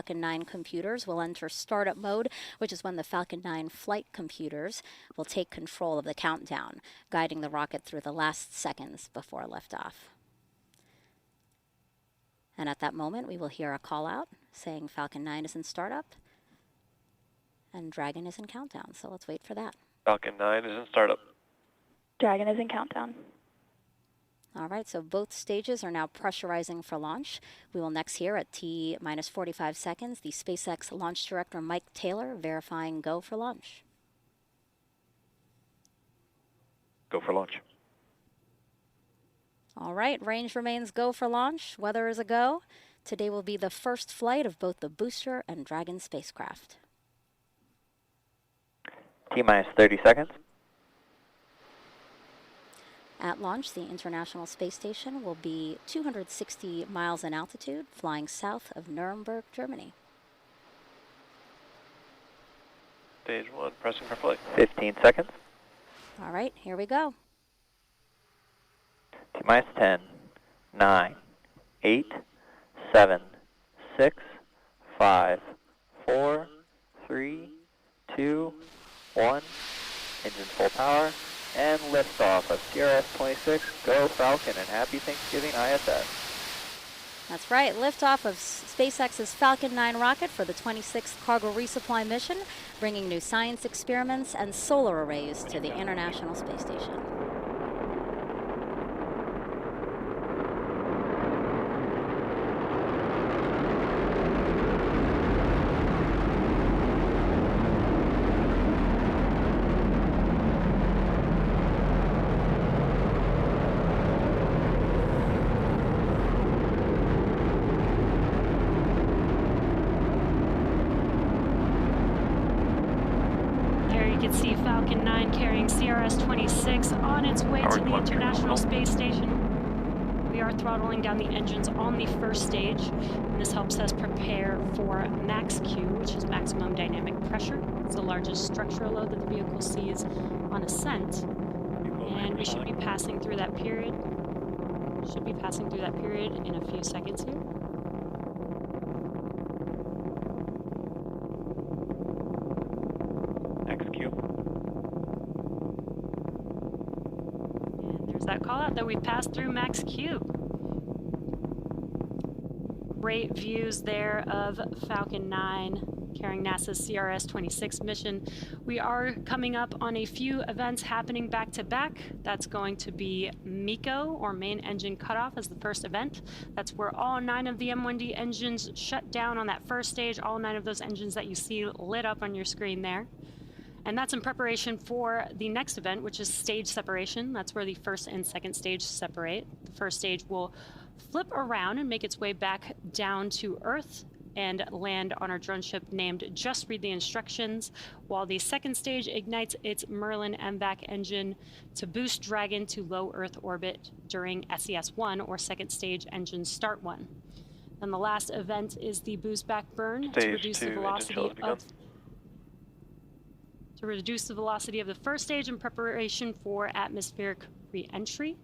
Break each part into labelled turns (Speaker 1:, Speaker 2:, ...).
Speaker 1: Falcon-9 computers will enter startup mode, which is when the Falcon-9 flight computers will take control of the countdown, guiding the rocket through the last seconds before liftoff. And at that moment, we will hear a call out saying Falcon-9 is in startup and Dragon is in countdown. So let's wait for that.
Speaker 2: Falcon-9 is in startup.
Speaker 3: Dragon is in countdown.
Speaker 1: All right, so both stages are now pressurizing for launch. We will next hear at T-minus 45 seconds the SpaceX launch director Mike Taylor verifying go for launch.
Speaker 2: Go for launch.
Speaker 1: All right, range remains go for launch. Weather is a go. Today will be the first flight of both the booster and Dragon spacecraft.
Speaker 4: T-minus 30 seconds.
Speaker 1: At launch, the International Space Station will be 260 miles in altitude, flying south of Nuremberg, Germany.
Speaker 2: Stage 1, pressing for flight.
Speaker 4: 15 seconds.
Speaker 1: All right, here we go.
Speaker 4: T-minus 10, 9, 8, 7, 6, 5, 4, 3, 2, 1. Engine full power. And liftoff of CRS 26. Go Falcon and happy Thanksgiving ISS.
Speaker 1: That's right, liftoff of SpaceX's Falcon-9 rocket for the 26th cargo resupply mission, bringing new science experiments and solar arrays to the International Space Station.
Speaker 5: See Falcon-9 carrying CRS 26 on its way to the International Space Station. We are throttling down the engines on the first stage, and this helps us prepare for max Q, which is maximum dynamic pressure. It's the largest structural load that the vehicle sees on ascent, and we should be passing through that period. In a few seconds here. That call out that we passed through max Q. Great views there of Falcon-9 carrying NASA's CRS 26 mission. We are coming up on a few events happening back to back. That's going to be MECO, or main engine cutoff, as the first event. That's where all 9 of the M1D engines shut down on that first stage, all 9 of those engines that you see lit up on your screen there. And that's in preparation for the next event, which is stage separation. That's where the first and second stage separate. The first stage will flip around and make its way back down to Earth and land on our drone ship named Just Read the Instructions, while the second stage ignites its Merlin MVAC engine to boost Dragon to low Earth orbit during SES-1, or second stage engine start 1. And the last event is the boost back burn to reduce the velocity of the first stage in preparation for atmospheric re-entry.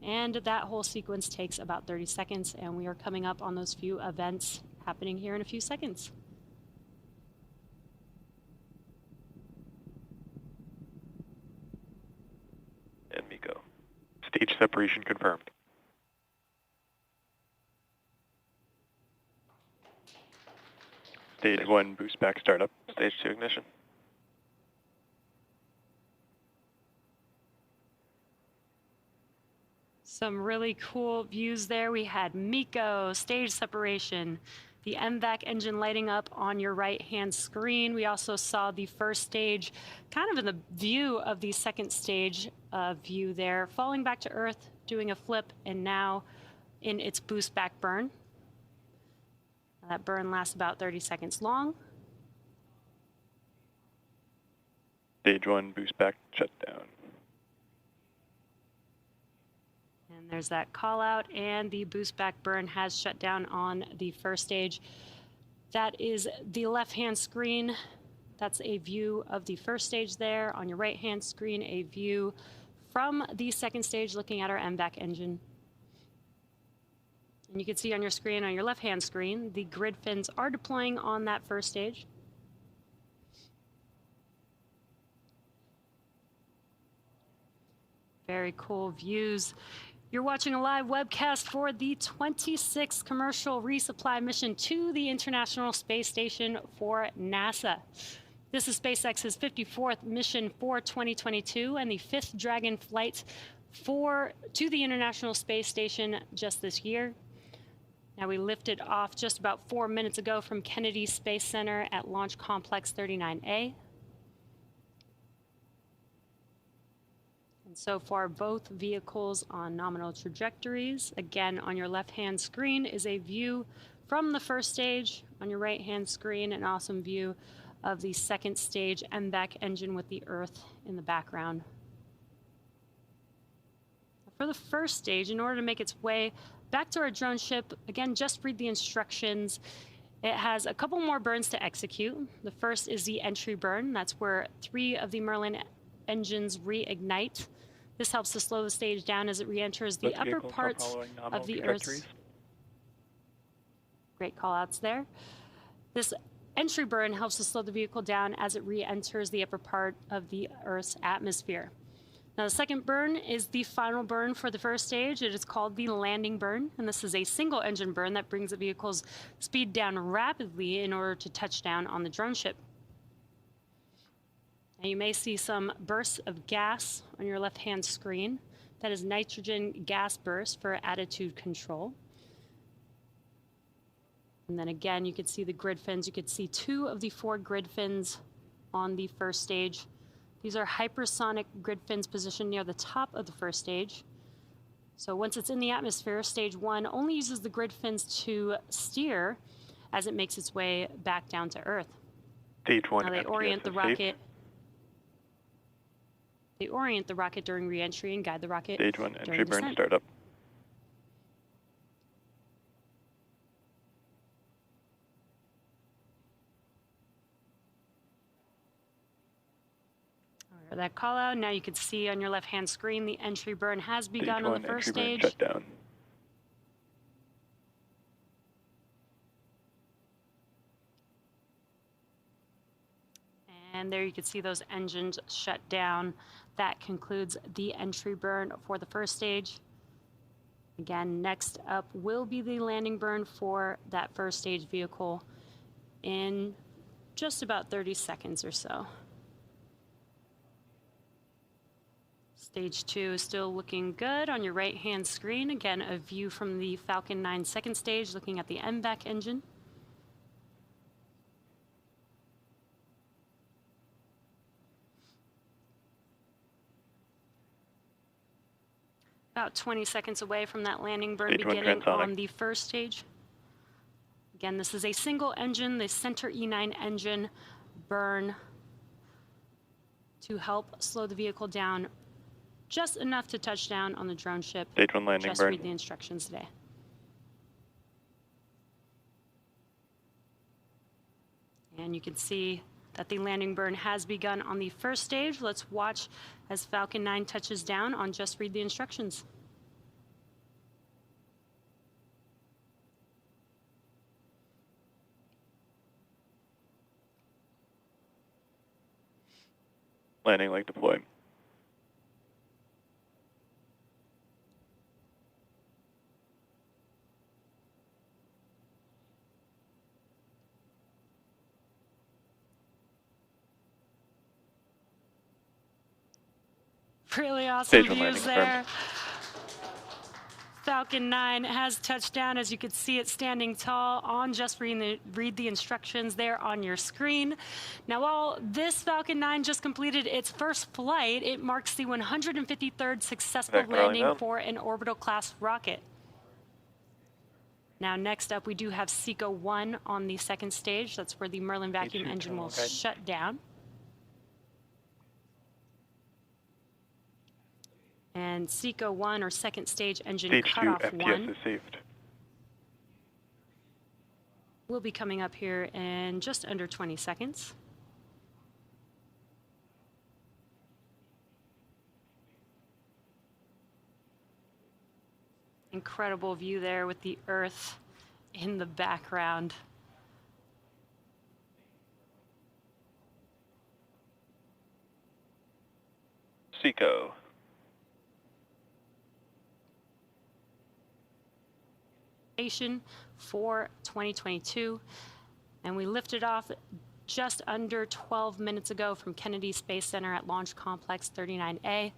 Speaker 5: And that whole sequence takes about 30 seconds, and we are coming up on those few events happening here in a few seconds.
Speaker 2: And MECO. Stage separation confirmed. Stage 1 boost back startup. Stage 2 ignition.
Speaker 5: Some really cool views there. We had MECO, stage separation, the MVAC engine lighting up on your right-hand screen. We also saw the first stage kind of in the view of the second stage view there, falling back to Earth, doing a flip, and now in its boost back burn. That burn lasts about 30 seconds long.
Speaker 2: Stage 1 boost back shutdown.
Speaker 5: And there's that call out, and the boost back burn has shut down on the first stage. That is the left-hand screen. That's a view of the first stage there. On your right-hand screen, a view from the second stage looking at our MVAC engine. And you can see on your screen, on your left-hand screen, the grid fins are deploying on that first stage. Very cool views. You're watching a live webcast for the 26th commercial resupply mission to the International Space Station for NASA. This is SpaceX's 54th mission for 2022 and the 5th Dragon flight to the International Space Station just this year. Now, we lifted off just about 4 minutes ago from Kennedy Space Center at Launch Complex 39A. And so far, both vehicles on nominal trajectories. Again, on your left-hand screen is a view from the first stage. On your right-hand screen, an awesome view of the second stage MVAC engine with the Earth in the background. For the first stage, in order to make its way back to our drone ship, again, just read the instructions. It has a couple more burns to execute. The first is the entry burn. That's where 3 of the Merlin engines reignite. This helps to slow the stage down as it re-enters the upper parts of the Earth's... Great call-outs there. This entry burn helps to slow the vehicle down as it re-enters the upper part of the Earth's atmosphere. Now, the second burn is the final burn for the first stage. It is called the landing burn, and this is a single engine burn that brings the vehicle's speed down rapidly in order to touch down on the drone ship. Now, you may see some bursts of gas on your left-hand screen. That is nitrogen gas burst for attitude control. And then again, you could see the grid fins. You could see 2 of the 4 grid fins on the first stage. These are hypersonic grid fins positioned near the top of the first stage. So once it's in the atmosphere, stage 1 only uses the grid fins to steer as it makes its way back down to Earth.
Speaker 2: Stage 1
Speaker 5: now they
Speaker 2: MTS
Speaker 5: orient the
Speaker 2: is
Speaker 5: rocket.
Speaker 2: safe.
Speaker 5: They orient the rocket during re-entry and guide the rocket
Speaker 2: Stage 1
Speaker 5: during
Speaker 2: entry burn
Speaker 5: descent.
Speaker 2: startup.
Speaker 5: That call out. Now you can see on your left-hand screen the entry burn has begun
Speaker 2: Stage
Speaker 5: on
Speaker 2: 1
Speaker 5: the first
Speaker 2: entry burn
Speaker 5: stage.
Speaker 2: shut down.
Speaker 5: And there you can see those engines shut down. That concludes the entry burn for the first stage. Again, next up will be the landing burn for that first stage vehicle in just about 30 seconds or so. Stage 2 is still looking good on your right-hand screen. Again, a view from the Falcon-9 second stage looking at the MVAC engine. About 20 seconds away from that landing burn
Speaker 2: Stage 1
Speaker 5: beginning
Speaker 2: transonic.
Speaker 5: on the first stage. Again, this is a single engine, the center E9 engine burn to help slow the vehicle down just enough to touch down on the drone ship.
Speaker 2: Stage 1 landing
Speaker 5: Just
Speaker 2: burn.
Speaker 5: read the instructions today. And you can see that the landing burn has begun on the first stage. Let's watch as Falcon 9 touches down on Just Read the Instructions.
Speaker 2: Landing leg deploy.
Speaker 5: Really awesome
Speaker 2: Stage 1
Speaker 5: views
Speaker 2: landing
Speaker 5: there.
Speaker 2: confirmed.
Speaker 5: Falcon 9 has touched down, as you can see it standing tall on Just Read the Instructions there on your screen. Now, while this Falcon 9 just completed its first flight, it marks the 153rd successful
Speaker 2: Back rolling
Speaker 5: landing
Speaker 2: down.
Speaker 5: for an orbital class rocket. Now, next up, we do have SECO 1 on the second stage. That's where the Merlin vacuum
Speaker 2: H2
Speaker 5: engine will
Speaker 2: terminal guide.
Speaker 5: shut down. And SECO 1, or second stage engine
Speaker 2: Stage 2
Speaker 5: cutoff
Speaker 2: FPS
Speaker 5: 1,
Speaker 2: is saved.
Speaker 5: will be coming up here in just under 20 seconds. Incredible view there with the Earth in the background.
Speaker 2: Seco.
Speaker 5: For 2022, and we lifted off just under 12 minutes ago from Kennedy Space Center at Launch Complex 39A,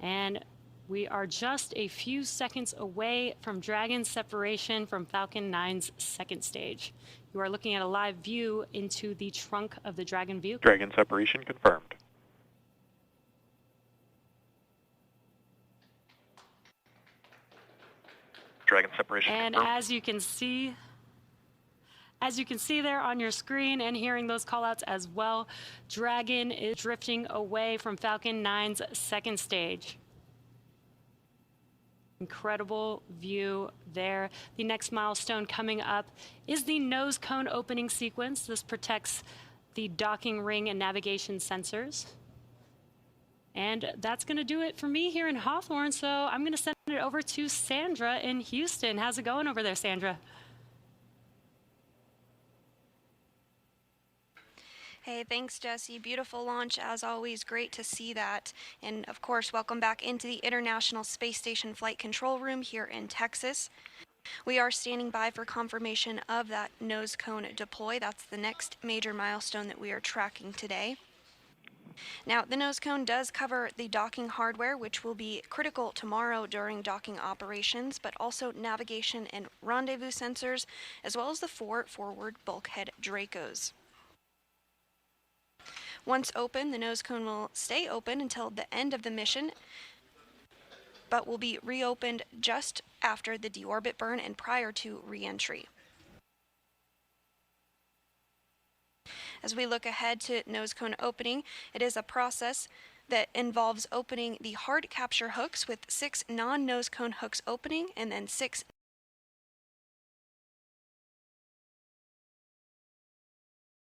Speaker 5: and we are just a few seconds away from Dragon separation from Falcon-9's second stage. You are looking at a live view into the trunk of the Dragon vehicle.
Speaker 2: Dragon separation confirmed. Dragon separation
Speaker 5: And
Speaker 2: confirmed.
Speaker 5: as you can see there on your screen and hearing those callouts as well, Dragon is drifting away from Falcon 9's second stage. Incredible view there. The next milestone coming up is the nose cone opening sequence. This protects the docking ring and navigation sensors. And that's going to do it for me here in Hawthorne, so I'm going to send it over to Sandra in Houston. How's it going over there, Sandra?
Speaker 6: Hey, thanks, Jesse. Beautiful launch, as always. Great to see that. And, of course, welcome back into the International Space Station Flight Control Room here in Texas. We are standing by for confirmation of that nose cone deploy. That's the next major milestone that we are tracking today. Now, the nose cone does cover the docking hardware, which will be critical tomorrow during docking operations, but also navigation and rendezvous sensors, as well as the 4 forward bulkhead Dracos. Once open, the nose cone will stay open until the end of the mission, but will be reopened just after the deorbit burn and prior to re-entry. As we look ahead to nose cone opening, it is a process that involves opening the hard capture hooks with 6 non-nose cone hooks opening and then 6